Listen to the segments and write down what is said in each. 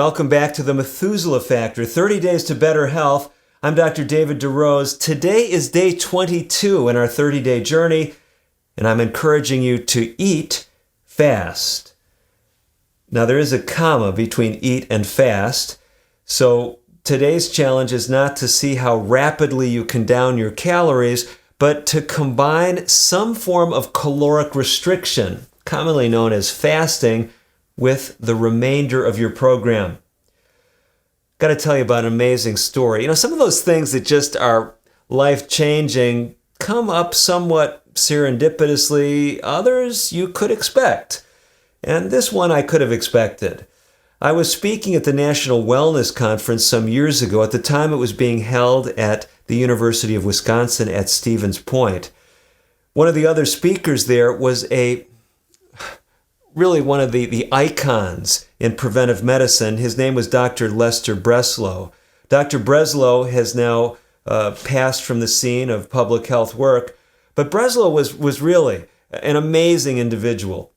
Welcome back to the Methuselah Factor, 30 Days to Better Health. I'm Dr. David DeRose. Today is day 22 in our 30-day journey, and I'm encouraging you to eat fast. Now, there is a comma between eat and fast, so today's challenge is not to see how rapidly you can down your calories, but to combine some form of caloric restriction, commonly known as fasting, with the remainder of your program. Got to tell you about an amazing story. Some of those things that just are life-changing come up somewhat serendipitously. Others you could expect. And this one I could have expected. I was speaking at the National Wellness Conference some years ago. At the time, it was being held at the University of Wisconsin at Stevens Point. One of the other speakers there was really one of the icons in preventive medicine. His name was Dr. Lester Breslow. Dr. Breslow has now passed from the scene of public health work, but Breslow was really an amazing individual.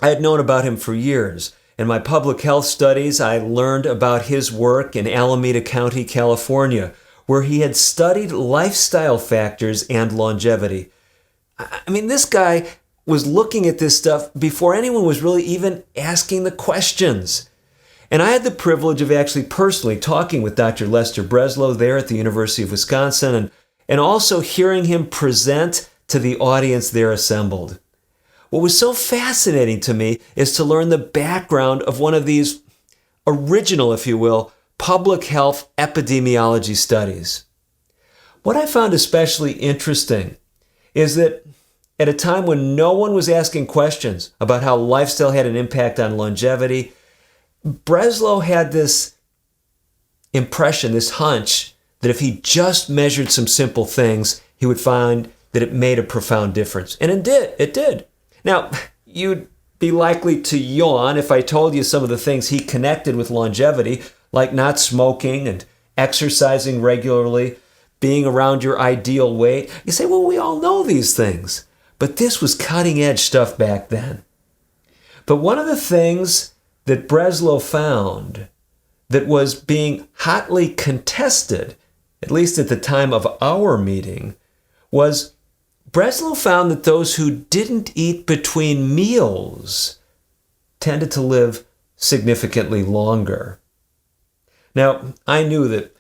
I had known about him for years. In my public health studies, I learned about his work in Alameda County, California, where he had studied lifestyle factors and longevity. This guy was looking at this stuff before anyone was really even asking the questions. And I had the privilege of actually personally talking with Dr. Lester Breslow there at the University of Wisconsin and also hearing him present to the audience there assembled. What was so fascinating to me is to learn the background of one of these original, if you will, public health epidemiology studies. What I found especially interesting is that at a time when no one was asking questions about how lifestyle had an impact on longevity, Breslow had this impression, this hunch, that if he just measured some simple things, he would find that it made a profound difference. And it did. Now, you'd be likely to yawn if I told you some of the things he connected with longevity, like not smoking and exercising regularly, being around your ideal weight. You say, well, we all know these things. But this was cutting-edge stuff back then. But one of the things that Breslow found that was being hotly contested, at least at the time of our meeting, was Breslow found that those who didn't eat between meals tended to live significantly longer. Now, I knew that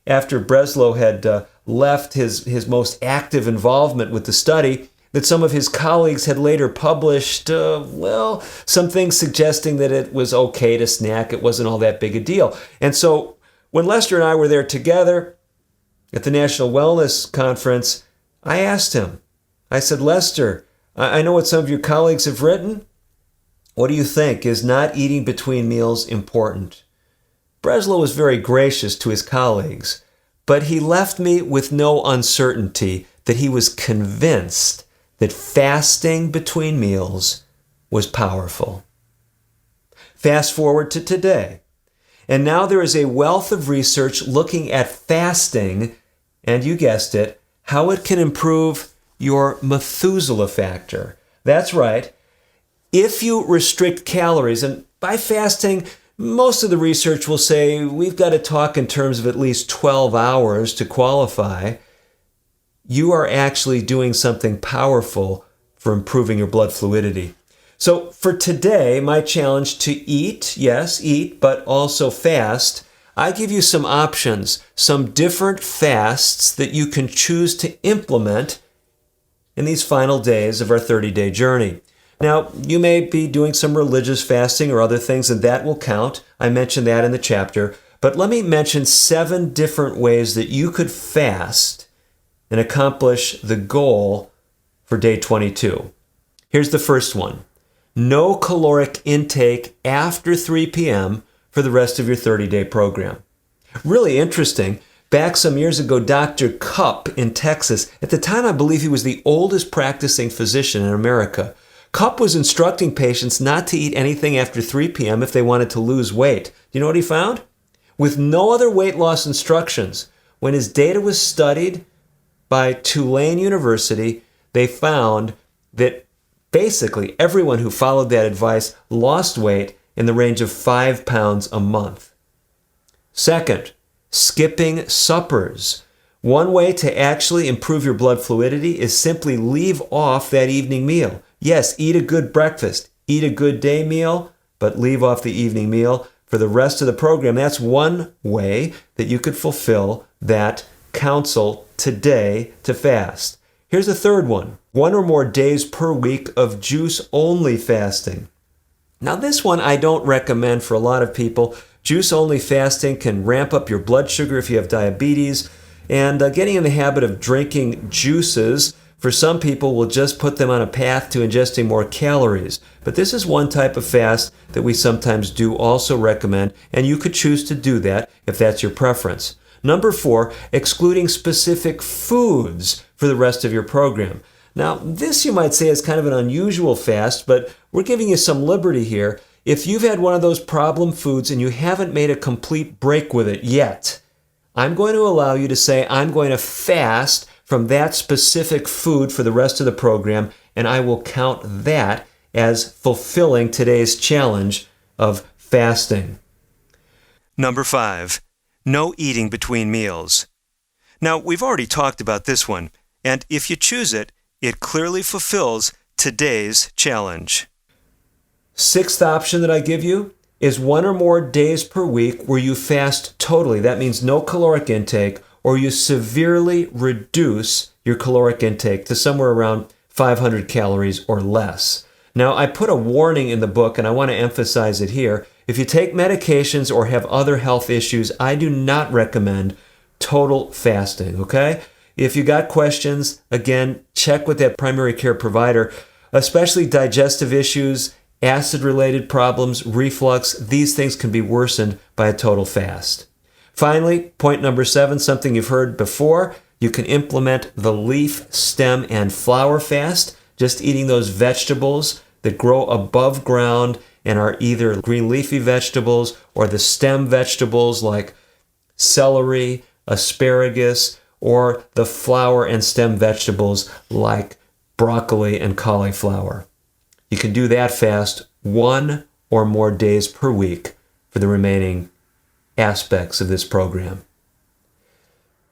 after Breslow had left his most active involvement with the study, that some of his colleagues had later published, some things suggesting that it was okay to snack. It wasn't all that big a deal. And so when Lester and I were there together at the National Wellness Conference, I asked him, I said, Lester, I know what some of your colleagues have written. What do you think? Is not eating between meals important? Breslow was very gracious to his colleagues, but he left me with no uncertainty that he was convinced that fasting between meals was powerful. Fast forward to today, and now there is a wealth of research looking at fasting, and you guessed it, how it can improve your Methuselah factor. That's right. If you restrict calories, and by fasting, most of the research will say we've got to talk in terms of at least 12 hours to qualify, you are actually doing something powerful for improving your blood fluidity. So for today, my challenge to eat, yes, eat, but also fast. I give you some options, some different fasts that you can choose to implement in these final days of our 30-day journey. Now, you may be doing some religious fasting or other things, and that will count. I mentioned that in the chapter. But let me mention 7 different ways that you could fast and accomplish the goal for day 22. Here's the first one. No caloric intake after 3 p.m. for the rest of your 30-day program. Really interesting. Back some years ago, Dr. Cupp in Texas, at the time I believe he was the oldest practicing physician in America. Cupp was instructing patients not to eat anything after 3 p.m. if they wanted to lose weight. Do you know what he found? With no other weight loss instructions, when his data was studied by Tulane University, they found that basically everyone who followed that advice lost weight in the range of 5 pounds a month. Second, skipping suppers. One way to actually improve your blood fluidity is simply leave off that evening meal. Yes, eat a good breakfast, eat a good day meal, but leave off the evening meal for the rest of the program. That's one way that you could fulfill that counsel today to fast. Here's a third one. 1 or more days per week of juice-only fasting. Now this one I don't recommend for a lot of people. Juice-only fasting can ramp up your blood sugar if you have diabetes, and getting in the habit of drinking juices for some people will just put them on a path to ingesting more calories. But this is one type of fast that we sometimes do also recommend, and you could choose to do that if that's your preference. Number 4, excluding specific foods for the rest of your program. Now, this you might say is kind of an unusual fast, but we're giving you some liberty here. If you've had one of those problem foods and you haven't made a complete break with it yet, I'm going to allow you to say, I'm going to fast from that specific food for the rest of the program, and I will count that as fulfilling today's challenge of fasting. Number 5, no eating between meals. Now, we've already talked about this one, and if you choose it, it clearly fulfills today's challenge. Sixth option that I give you is 1 or more days per week where you fast totally. That means no caloric intake, or you severely reduce your caloric intake to somewhere around 500 calories or less. Now, I put a warning in the book, and I want to emphasize it here. If you take medications or have other health issues, I do not recommend total fasting, okay? If you got questions, again, check with that primary care provider, especially digestive issues, acid-related problems, reflux. These things can be worsened by a total fast. Finally, point number 7, something you've heard before, you can implement the leaf, stem, and flower fast, just eating those vegetables that grow above ground and are either green leafy vegetables or the stem vegetables like celery, asparagus, or the flower and stem vegetables like broccoli and cauliflower. You can do that fast 1 or more days per week for the remaining aspects of this program.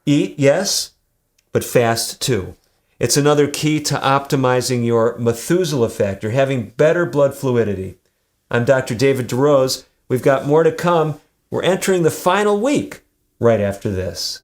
Eat, yes, but fast too. It's another key to optimizing your Methuselah factor, having better blood fluidity. I'm Dr. David DeRose. We've got more to come. We're entering the final week right after this.